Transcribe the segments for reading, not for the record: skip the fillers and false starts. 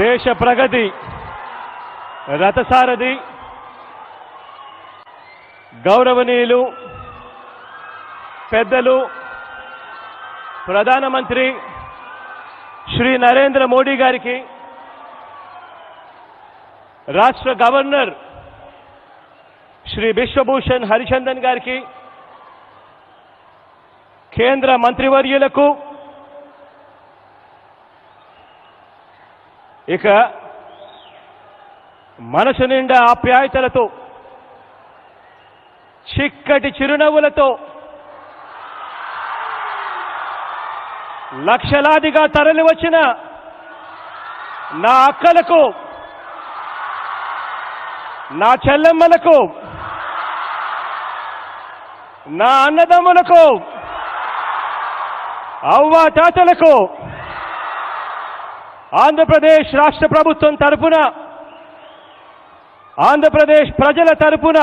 దేశ ప్రగతి రథసారథి గౌరవనీయులు పెద్దలు ప్రధానమంత్రి శ్రీ నరేంద్ర మోడీ గారికి, రాష్ట్ర గవర్నర్ శ్రీ బిశ్వభూషణ్ హరిచందన్ గారికి, కేంద్ర మంత్రివర్యులకు, ఇక మనసు నిండా ఆప్యాయతలతో చిక్కటి చిరునవ్వులతో లక్షలాదిగా తరలి వచ్చిన నా అక్కలకు, నా చెల్లెమ్మలకు, నా అన్నదమ్ములకు, అవ్వ తాతలకు ఆంధ్రప్రదేశ్ రాష్ట్ర ప్రభుత్వం తరపున, ఆంధ్రప్రదేశ్ ప్రజల తరపున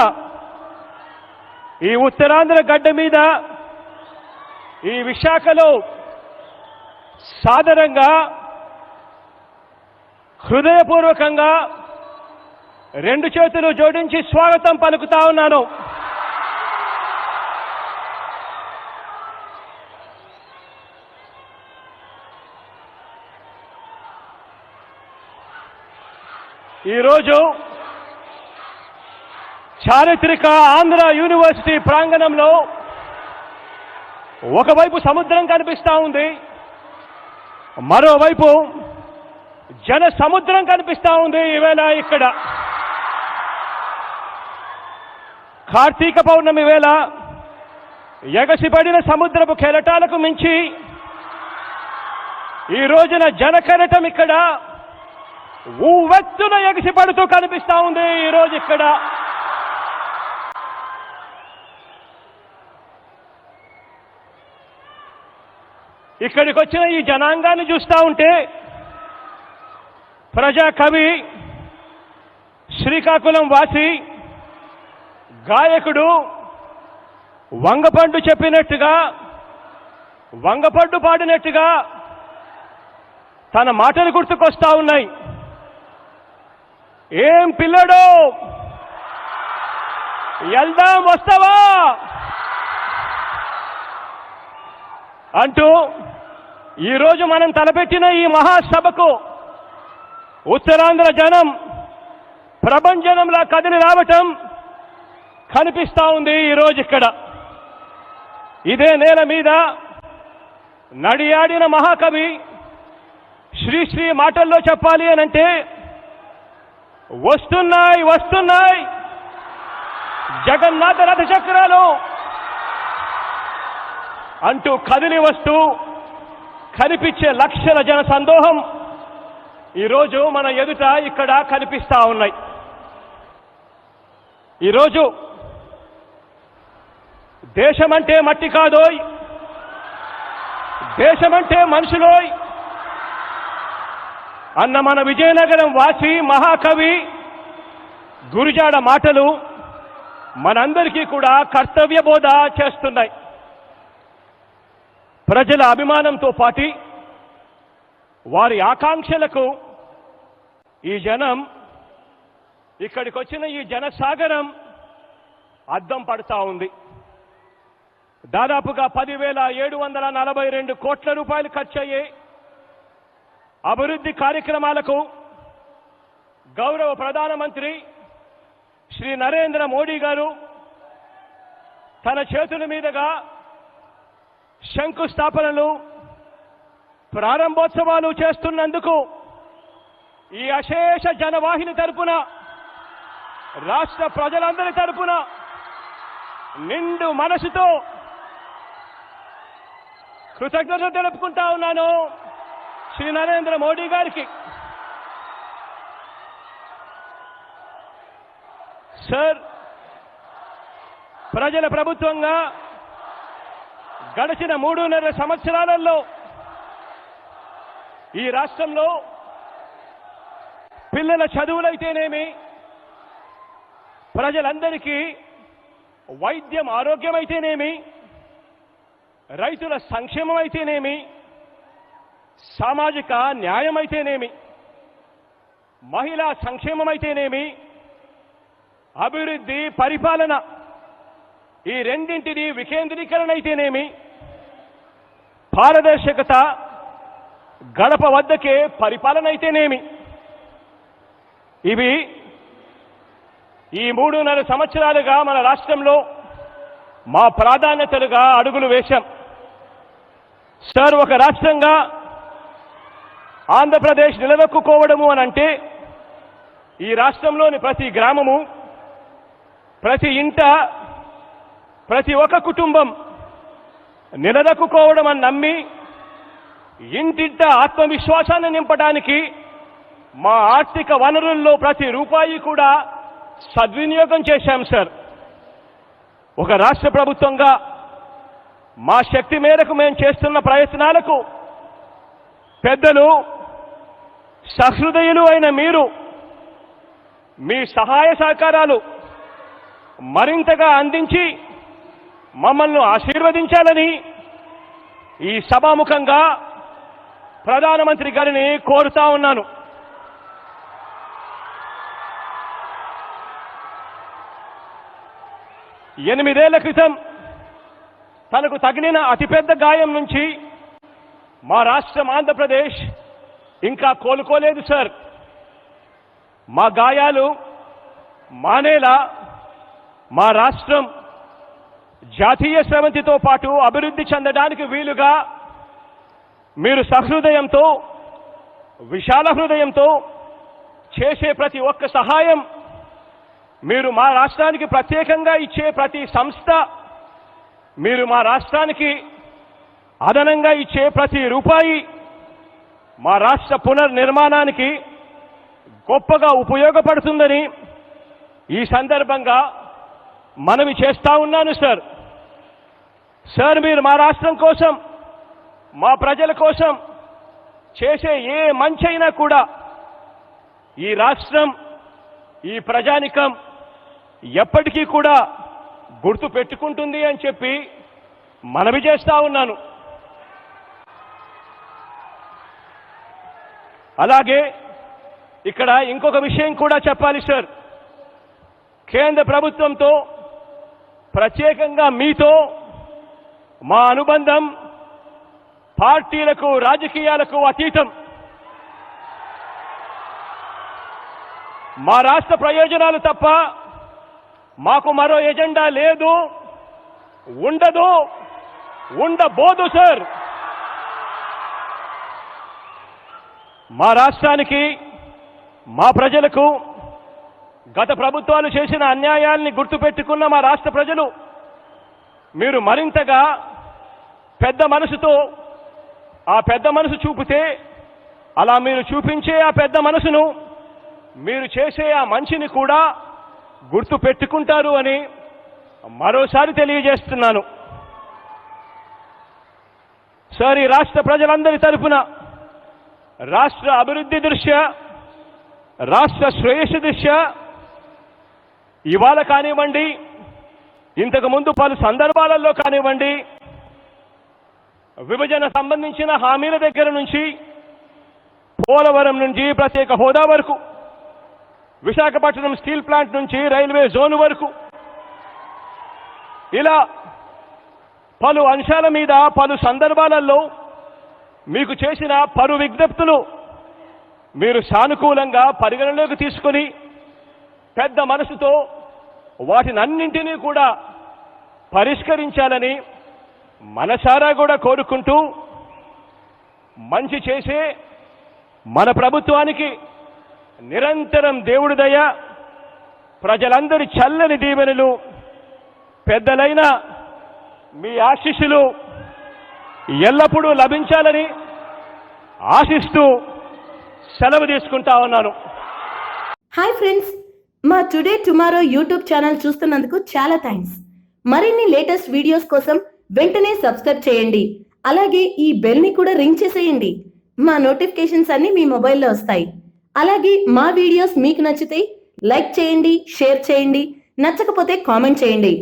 ఈ ఉత్తరాంధ్ర గడ్డ మీద ఈ విశాఖలో సాదరంగా హృదయపూర్వకంగా రెండు చేతులు జోడించి స్వాగతం పలుకుతా ఉన్నాను. ఈరోజు చారిత్రక ఆంధ్ర యూనివర్సిటీ ప్రాంగణంలో ఒకవైపు సముద్రం కనిపిస్తా ఉంది, మరోవైపు జన సముద్రం కనిపిస్తా ఉంది. ఈవేళ ఇక్కడ కార్తీక పౌర్ణమి వేళ ఎగసిపడిన సముద్రపు కెరటాలకు మించి ఈ రోజున జనకెరటం ఇక్కడ ఉవ్వెత్తున ఎగసిపడుతూ కనిపిస్తా ఉంది. ఈరోజు ఇక్కడ ఇక్కడికి వచ్చిన ఈ జనాంగాన్ని చూస్తూ ఉంటే ప్రజాకవి, శ్రీకాకుళం వాసి, గాయకుడు వంగపండు చెప్పినట్టుగా, వంగపండు పాడినట్టుగా తన మాటలు గుర్తుకొస్తా ఉన్నాయి. ఏం పిల్లడు, వెళ్దాం వస్తావా అంటూ ఈరోజు మనం తలపెట్టిన ఈ మహాసభకు ఉత్తరాంధ్ర జనం ప్రభంజనంలా కదిలి రావటం కనిపిస్తా ఉంది. ఈరోజు ఇక్కడ ఇదే నేల మీద నడియాడిన మహాకవి శ్రీశ్రీ మాటల్లో చెప్పాలి అనంటే, వస్తున్నాయి వస్తున్నాయి జగన్నాథ రథ చక్రాలు అంటూ కదిలి వస్తూ కనిపించే లక్షల జన సందోహం ఈరోజు మన ఎదుట ఇక్కడ కనిపిస్తా ఉన్నాయి. ఈరోజు దేశమంటే మట్టి కాదోయ్, దేశమంటే మనుషులోయ్ అన్న మన విజయనగరం వాసి మహాకవి గురుజాడ మాటలు మనందరికీ కూడా కర్తవ్య బోధ చేస్తున్నాయి. ప్రజల అభిమానంతో పాటు వారి ఆకాంక్షలకు ఈ జనం, ఇక్కడికి వచ్చిన ఈ జనసాగరం అద్దం పడతా ఉంది. దాదాపుగా 10,742 కోట్ల రూపాయలు ఖర్చయ్యే అభివృద్ధి కార్యక్రమాలకు గౌరవ ప్రధానమంత్రి శ్రీ నరేంద్ర మోడీ గారు తన చేతుల మీదుగా శంకుస్థాపనలు, ప్రారంభోత్సవాలు చేస్తున్నందుకు ఈ అశేష జనవాహిని తరపున, రాష్ట్ర ప్రజలందరి తరపున నిండు మనసుతో కృతజ్ఞతలు తెలుపుకుంటా ఉన్నాను శ్రీ నరేంద్ర మోడీ గారికి. సార్, ప్రజల ప్రభుత్వంగా గడిచిన 3.5 సంవత్సరాలలో ఈ రాష్ట్రంలో పిల్లల చదువులైతేనేమి, ప్రజలందరికీ వైద్యం ఆరోగ్యమైతేనేమి, రైతుల సంక్షేమం అయితేనేమి, సామాజిక న్యాయమైతేనేమి, మహిళా సంక్షేమమైతేనేమి, అభివృద్ధి, పరిపాలన ఈ రెండింటిని వికేంద్రీకరణ అయితేనేమి, పారదర్శకత, గడప వద్దకే పరిపాలన అయితేనేమి, ఇవి ఈ 3.5 సంవత్సరాలుగా మన రాష్ట్రంలో మా ప్రాధాన్యతలుగా అడుగులు వేశాం. సార్, ఒక రాష్ట్రంగా ఆంధ్రప్రదేశ్ నిలదొక్కుకోవడము అని అంటే ఈ రాష్ట్రంలోని ప్రతి గ్రామము, ప్రతి ఇంట, ప్రతి ఒక్క కుటుంబం నిలదొక్కుకోవడం అని నమ్మి ఇంటింట ఆత్మవిశ్వాసాన్ని నింపడానికి మా ఆర్థిక వనరుల్లో ప్రతి రూపాయి కూడా సద్వినియోగం చేశాం సార్. ఒక రాష్ట్ర ప్రభుత్వంగా మా శక్తి మేరకు మేము చేస్తున్న ప్రయత్నాలకు పెద్దలు, సహృదయులు అయిన మీరు మీ సహాయ సహకారాలు మరింతగా అందించి మమ్మల్ని ఆశీర్వదించాలని ఈ సభాముఖంగా ప్రధానమంత్రి గారిని కోరుతా ఉన్నాను. ఎనిమిదేళ్ల క్రితం తనకు తగిలిన అతిపెద్ద గాయం నుంచి మా రాష్ట్రం ఆంధ్రప్రదేశ్ ఇంకా కోలుకోలేదు సార్. మా గాయాలు మానేలా మా రాష్ట్రం జాతీయ స్రవంతితో పాటు అభివృద్ధి చెందడానికి వీలుగా మీరు సహృదయంతో, విశాల హృదయంతో చేసే ప్రతి ఒక్క సహాయం, మీరు మా రాష్ట్రానికి ప్రత్యేకంగా ఇచ్చే ప్రతి సంస్థ, మీరు మా రాష్ట్రానికి అదనంగా ఇచ్చే ప్రతి రూపాయి మా రాష్ట్ర పునర్నిర్మాణానికి గొప్పగా ఉపయోగపడుతుందని ఈ సందర్భంగా మనవి చేస్తా ఉన్నాను సార్. సార్, మీరు మా రాష్ట్రం కోసం, మా ప్రజల కోసం చేసే ఏ మంచైనా కూడా ఈ రాష్ట్రం, ఈ ప్రజానికం ఎప్పటికీ కూడా గుర్తు పెట్టుకుంటుంది అని చెప్పి మనవి చేస్తా ఉన్నాను. అలాగే ఇక్కడ ఇంకొక విషయం కూడా చెప్పాలి సార్. కేంద్ర ప్రభుత్వంతో, ప్రత్యేకంగా మీతో మా అనుబంధం పార్టీలకు, రాజకీయాలకు అతీతం. మా రాష్ట్ర ప్రయోజనాలు తప్ప మాకు మరో ఎజెండా లేదు, ఉండదు, ఉండబోదు సార్. మా రాష్ట్రానికి, మా ప్రజలకు గత ప్రభుత్వాలు చేసిన అన్యాయాల్ని గుర్తుపెట్టుకున్న మా రాష్ట్ర ప్రజలు మీరు మరింతగా పెద్ద మనసుతో, ఆ పెద్ద మనసు చూపితే, అలా మీరు చూపించే ఆ పెద్ద మనసును, మీరు చేసే ఆ మంచిని కూడా గుర్తు పెట్టుకుంటారు అని మరోసారి తెలియజేస్తున్నాను. సార్, ఈ రాష్ట్ర ప్రజలందరి తరఫున రాష్ట్ర అభివృద్ధి దృష్ట్యా, రాష్ట్ర శ్రేయస్సు దృష్ట్యా ఇవాళ కానివ్వండి, ఇంతకు ముందు పలు సందర్భాలలో కానివ్వండి, విభజన సంబంధించిన హామీల దగ్గర నుంచి, పోలవరం నుంచి ప్రత్యేక హోదా వరకు, విశాఖపట్నం స్టీల్ ప్లాంట్ నుంచి రైల్వే జోన్ వరకు, ఇలా పలు అంశాల మీద పలు సందర్భాలలో మీకు చేసిన పలు విజ్ఞప్తులు మీరు సానుకూలంగా పరిగణలోకి తీసుకొని పెద్ద మనసుతో వాటినన్నింటినీ కూడా పరిష్కరించాలని మనసారా కూడా కోరుకుంటూ, మంచి చేసే మన ప్రభుత్వానికి నిరంతరం దేవుడి దయ, ప్రజలందరి చల్లని దీవెనలు, పెద్దలైన మీ ఆశీస్సులు ఎల్లప్పుడూ లభించాలని ఆశిస్తూ సెలవు తీసుకుంటా ఉన్నాను. హాయ్ ఫ్రెండ్స్, మా టుడే టుమారో యూట్యూబ్ ఛానల్ చూస్తున్నందుకు చాలా థ్యాంక్స్. మరిన్ని లేటెస్ట్ వీడియోస్ కోసం వెంటనే సబ్స్క్రైబ్ చేయండి. అలాగే ఈ బెల్ ని కూడా రింగ్ చేసేయండి. మా నోటిఫికేషన్స్ అన్ని మీ మొబైల్లో వస్తాయి. అలాగే మా వీడియోస్ మీకు నచ్చితే లైక్ చేయండి, షేర్ చేయండి, నచ్చకపోతే కామెంట్ చేయండి.